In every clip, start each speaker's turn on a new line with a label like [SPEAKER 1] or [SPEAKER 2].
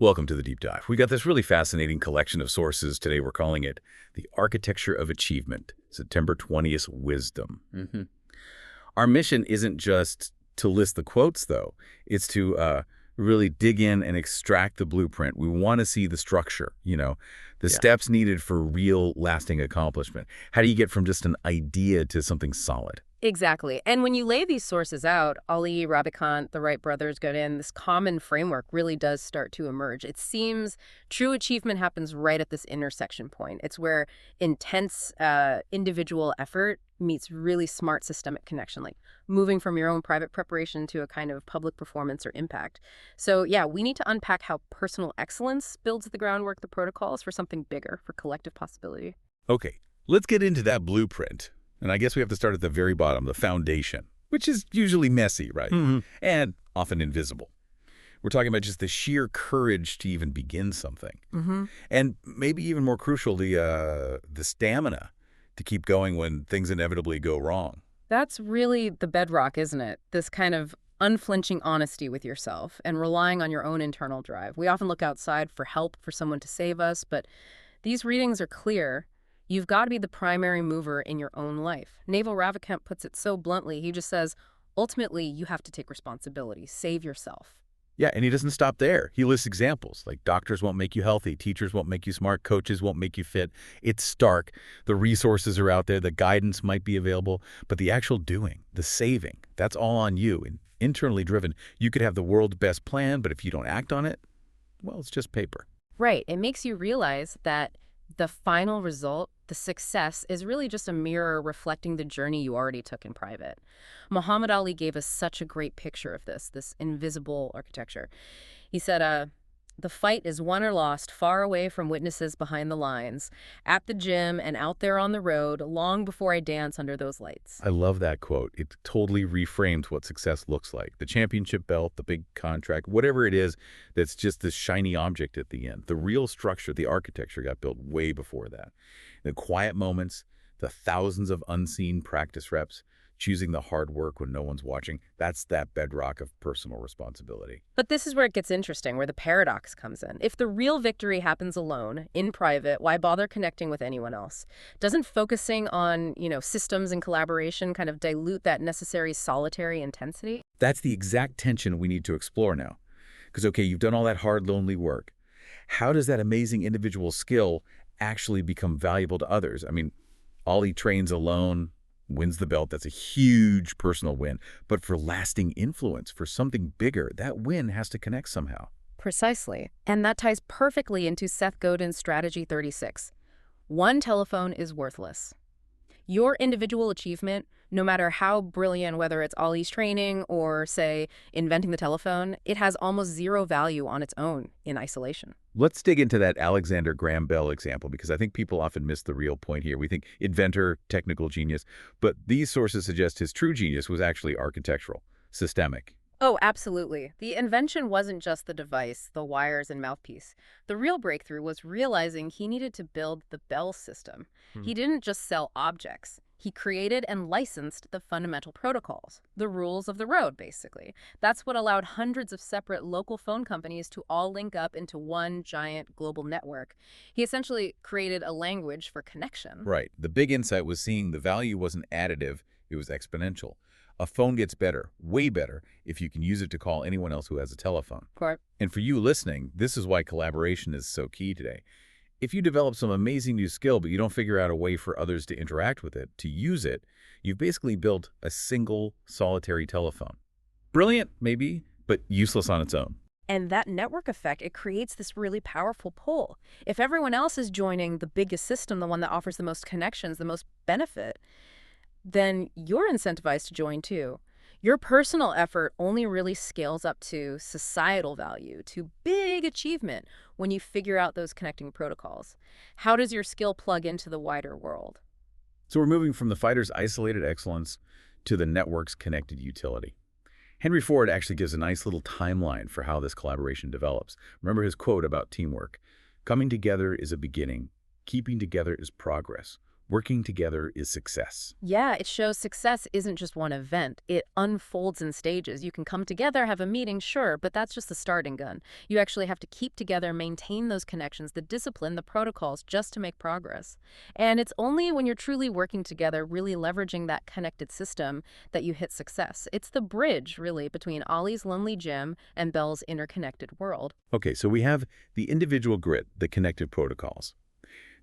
[SPEAKER 1] Welcome to the Deep Dive. We got this really fascinating collection of sources today. We're calling it The Architecture of Achievement, September 20th Wisdom. Our mission isn't just to list the quotes, though. It's to really dig in and extract the blueprint. We want to see the structure, the steps needed for real lasting accomplishment. How do you get from just an idea to something solid?
[SPEAKER 2] Exactly. And when you lay these sources out, Ali, Ravikant, the Wright brothers, Godin, this common framework really does start to emerge. It seems true achievement happens right at this intersection point. It's where intense individual effort meets really smart systemic connection, like moving from your own private preparation to a kind of public performance or impact. So yeah, we need to unpack how personal excellence builds the groundwork, the protocols for something bigger, for collective possibility.
[SPEAKER 1] Okay, let's get into that blueprint. And I guess we have to start at the very bottom, the foundation, which is usually messy, right? And often invisible. We're talking about just the sheer courage to even begin something. And maybe even more crucial, the stamina to keep going when things inevitably go wrong.
[SPEAKER 2] That's really the bedrock, isn't it? This kind of unflinching honesty with yourself and relying on your own internal drive. We often look outside for help, for someone to save us, but these readings are clear. You've got to be the primary mover in your own life. Naval Ravikant puts it so bluntly. He just says, ultimately, you have to take responsibility. Save yourself.
[SPEAKER 1] Yeah, and he doesn't stop there. He lists examples, like doctors won't make you healthy, teachers won't make you smart, coaches won't make you fit. It's stark. The resources are out there, the guidance might be available, but the actual doing, the saving, that's all on you. And internally driven, you could have the world's best plan, but if you don't act on it, well, it's just paper.
[SPEAKER 2] Right. It makes you realize that the final result, the success, is really just a mirror reflecting the journey you already took in private. Muhammad Ali gave us such a great picture of this invisible architecture. He said, the fight is won or lost far away from witnesses behind the lines, at the gym and out there on the road, long before I dance under those lights.
[SPEAKER 1] I love that quote. It totally reframes what success looks like. The championship belt, the big contract, whatever it is, that's just this shiny object at the end. The real structure, the architecture got built way before that. The quiet moments, the thousands of unseen practice reps, choosing the hard work when no one's watching, that's that bedrock of personal responsibility.
[SPEAKER 2] But this is where it gets interesting, where the paradox comes in. If the real victory happens alone, in private, why bother connecting with anyone else? Doesn't focusing on, systems and collaboration kind of dilute that necessary solitary intensity?
[SPEAKER 1] That's the exact tension we need to explore now. Because, okay, you've done all that hard, lonely work. How does that amazing individual skill actually become valuable to others? I mean, Ali trains alone, wins the belt. That's a huge personal win. But for lasting influence, for something bigger, that win has to connect somehow.
[SPEAKER 2] Precisely. And that ties perfectly into Seth Godin's Strategy 36. One telephone is worthless. Your individual achievement, no matter how brilliant, whether it's Ali's training or, say, inventing the telephone, it has almost zero value on its own in isolation.
[SPEAKER 1] Let's dig into that Alexander Graham Bell example, because I think people often miss the real point here. We think inventor, technical genius, but these sources suggest his true genius was actually architectural, systemic.
[SPEAKER 2] Oh, absolutely. The invention wasn't just the device, the wires and mouthpiece. The real breakthrough was realizing he needed to build the Bell system. He didn't just sell objects. He created and licensed the fundamental protocols, the rules of the road, basically. That's what allowed hundreds of separate local phone companies to all link up into one giant global network. He essentially created a language for connection.
[SPEAKER 1] Right. The big insight was seeing the value wasn't additive, it was exponential. A phone gets better, way better, if you can use it to call anyone else who has a telephone.
[SPEAKER 2] Correct.
[SPEAKER 1] And for you listening, this is why collaboration is so key today. If you develop some amazing new skill, but you don't figure out a way for others to interact with it, to use it, you've basically built a single solitary telephone. Brilliant, maybe, but useless on its own.
[SPEAKER 2] And that network effect, it creates this really powerful pull. If everyone else is joining the biggest system, the one that offers the most connections, the most benefit, then you're incentivized to join too. Your personal effort only really scales up to societal value, to big achievement when you figure out those connecting protocols. How does your skill plug into the wider world?
[SPEAKER 1] So we're moving from the fighter's isolated excellence to the network's connected utility. Henry Ford actually gives a nice little timeline for how this collaboration develops. Remember his quote about teamwork. Coming together is a beginning. Keeping together is progress. Working together is success.
[SPEAKER 2] Yeah, it shows success isn't just one event. It unfolds in stages. You can come together, have a meeting, sure, but that's just the starting gun. You actually have to keep together, maintain those connections, the discipline, the protocols, just to make progress. And it's only when you're truly working together, really leveraging that connected system, that you hit success. It's the bridge, really, between Ollie's lonely gym and Belle's interconnected world.
[SPEAKER 1] Okay, so we have the individual grit, the connected protocols.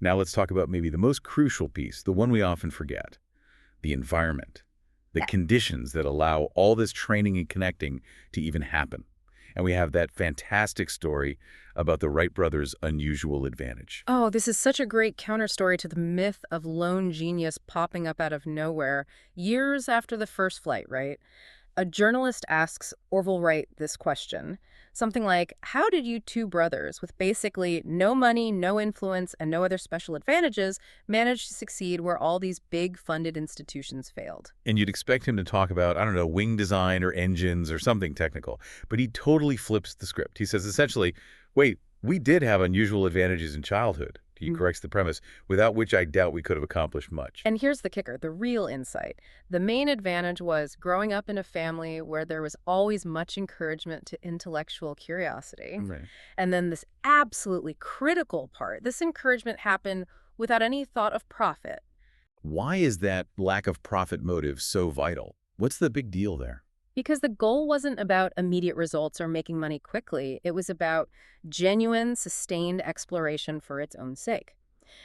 [SPEAKER 1] Now let's talk about maybe the most crucial piece, the one we often forget, the environment, the conditions that allow all this training and connecting to even happen. And we have that fantastic story about the Wright brothers' unusual advantage.
[SPEAKER 2] Oh, this is such a great counterstory to the myth of lone genius popping up out of nowhere years after the first flight, right? A journalist asks Orville Wright this question, something like, how did you two brothers, with basically no money, no influence, and no other special advantages, manage to succeed where all these big funded institutions failed?
[SPEAKER 1] And you'd expect him to talk about, I don't know, wing design or engines or something technical. But he totally flips the script. He says essentially, wait, we did have unusual advantages in childhood. He corrects the premise, without which I doubt we could have accomplished much.
[SPEAKER 2] And here's the kicker, the real insight. The main advantage was growing up in a family where there was always much encouragement to intellectual curiosity.
[SPEAKER 1] Right.
[SPEAKER 2] And then this absolutely critical part, this encouragement happened without any thought of profit.
[SPEAKER 1] Why is that lack of profit motive so vital? What's the big deal there?
[SPEAKER 2] Because the goal wasn't about immediate results or making money quickly. It was about genuine, sustained exploration for its own sake.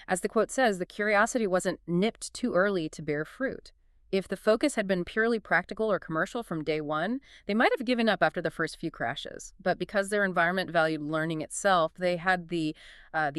[SPEAKER 2] As the quote says, the curiosity wasn't nipped too early to bear fruit. If the focus had been purely practical or commercial from day one, they might have given up after the first few crashes. But because their environment valued learning itself, they had the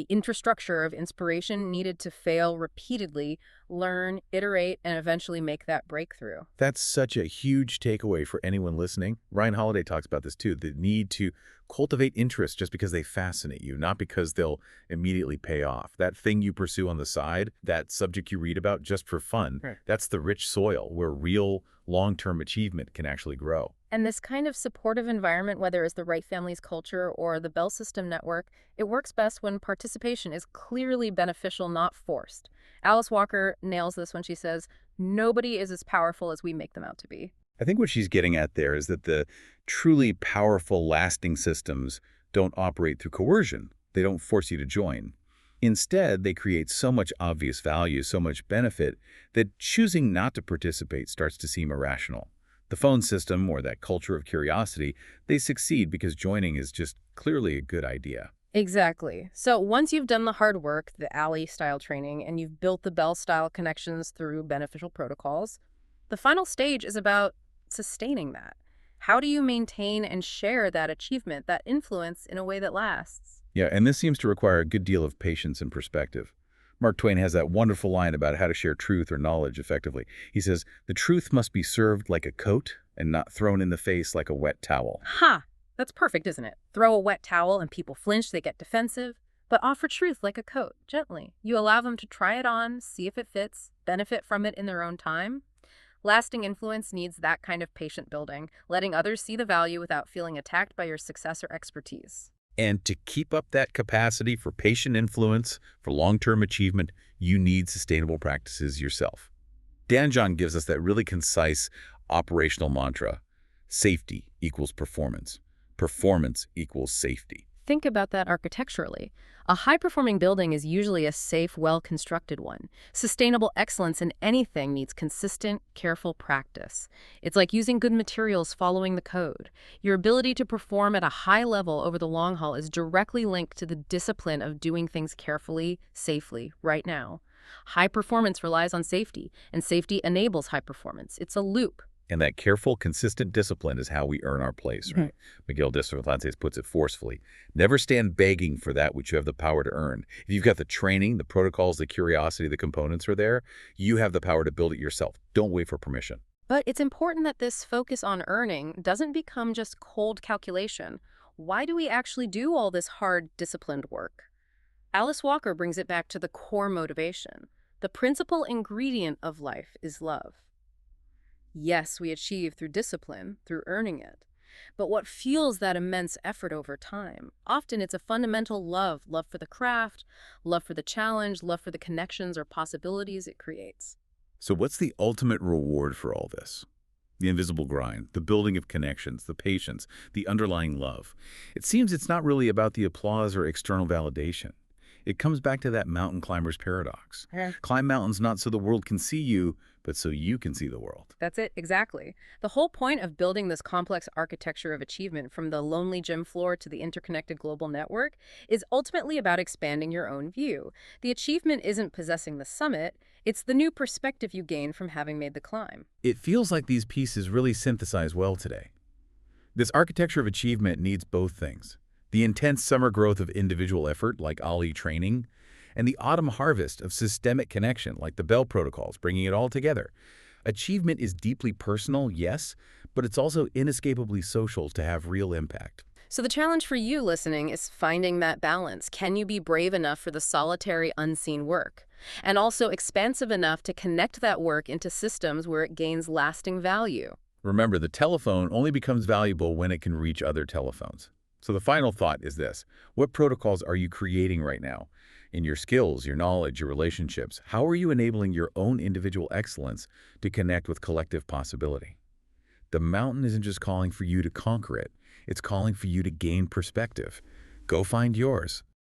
[SPEAKER 2] infrastructure of inspiration needed to fail repeatedly, learn, iterate, and eventually make that breakthrough.
[SPEAKER 1] That's such a huge takeaway for anyone listening. Ryan Holiday talks about this too, the need to cultivate interest just because they fascinate you, not because they'll immediately pay off. That thing you pursue on the side, that subject you read about just for fun, right. That's the rich soil where real long-term achievement can actually grow.
[SPEAKER 2] And this kind of supportive environment, whether it's the Wright family's culture or the Bell System network, it works best when participation is clearly beneficial, not forced. Alice Walker nails this when she says, nobody is as powerful as we make them out to be.
[SPEAKER 1] I think what she's getting at there is that the truly powerful, lasting systems don't operate through coercion. They don't force you to join. Instead, they create so much obvious value, so much benefit, that choosing not to participate starts to seem irrational. The phone system, or that culture of curiosity, they succeed because joining is just clearly a good idea.
[SPEAKER 2] Exactly. So once you've done the hard work, the Allie-style training, and you've built the Bell-style connections through beneficial protocols, the final stage is about sustaining that. How do you maintain and share that achievement, that influence, in a way that lasts?
[SPEAKER 1] Yeah, and this seems to require a good deal of patience and perspective. Mark Twain has that wonderful line about how to share truth or knowledge effectively. He says, the truth must be served like a coat and not thrown in the face like a wet towel.
[SPEAKER 2] Ha! That's perfect, isn't it? Throw a wet towel and people flinch, they get defensive. But offer truth like a coat, gently. You allow them to try it on, see if it fits, benefit from it in their own time. Lasting influence needs that kind of patient building, letting others see the value without feeling attacked by your success or expertise.
[SPEAKER 1] And to keep up that capacity for patient influence, for long-term achievement, you need sustainable practices yourself. Dan John gives us that really concise operational mantra. Safety equals performance. Performance equals safety.
[SPEAKER 2] Think about that architecturally. A high-performing building is usually a safe, well-constructed one. Sustainable excellence in anything needs consistent, careful practice. It's like using good materials, following the code. Your ability to perform at a high level over the long haul is directly linked to the discipline of doing things carefully, safely, right now. High performance relies on safety, and safety enables high performance. It's a loop.
[SPEAKER 1] And that careful, consistent discipline is how we earn our place, right? Miguel de Cervantes puts it forcefully. Never stand begging for that which you have the power to earn. If you've got the training, the protocols, the curiosity, the components are there, you have the power to build it yourself. Don't wait for permission.
[SPEAKER 2] But it's important that this focus on earning doesn't become just cold calculation. Why do we actually do all this hard, disciplined work? Alice Walker brings it back to the core motivation. The principal ingredient of life is love. Yes, we achieve through discipline, through earning it. but what fuels that immense effort over time? Often it's a fundamental love for the craft, love for the challenge, love for the connections or possibilities it creates.
[SPEAKER 1] So what's the ultimate reward for all this? The invisible grind, the building of connections, the patience, the underlying love. It seems it's not really about the applause or external validation. It comes back to that mountain climber's paradox.
[SPEAKER 2] Yeah.
[SPEAKER 1] Climb mountains not so the world can see you, but so you can see the world.
[SPEAKER 2] That's it, exactly. The whole point of building this complex architecture of achievement, from the lonely gym floor to the interconnected global network, is ultimately about expanding your own view. The achievement isn't possessing the summit, it's the new perspective you gain from having made the climb.
[SPEAKER 1] It feels like these pieces really synthesize well today. This architecture of achievement needs both things: the intense summer growth of individual effort, like Ali training, and the autumn harvest of systemic connection, like the Bell protocols, bringing it all together. Achievement is deeply personal, yes, but it's also inescapably social to have real impact.
[SPEAKER 2] So the challenge for you listening is finding that balance. Can you be brave enough for the solitary, unseen work? And also expansive enough to connect that work into systems where it gains lasting value?
[SPEAKER 1] Remember, the telephone only becomes valuable when it can reach other telephones. So the final thought is this: what protocols are you creating right now? In your skills, your knowledge, your relationships, how are you enabling your own individual excellence to connect with collective possibility? The mountain isn't just calling for you to conquer it, it's calling for you to gain perspective. Go find yours.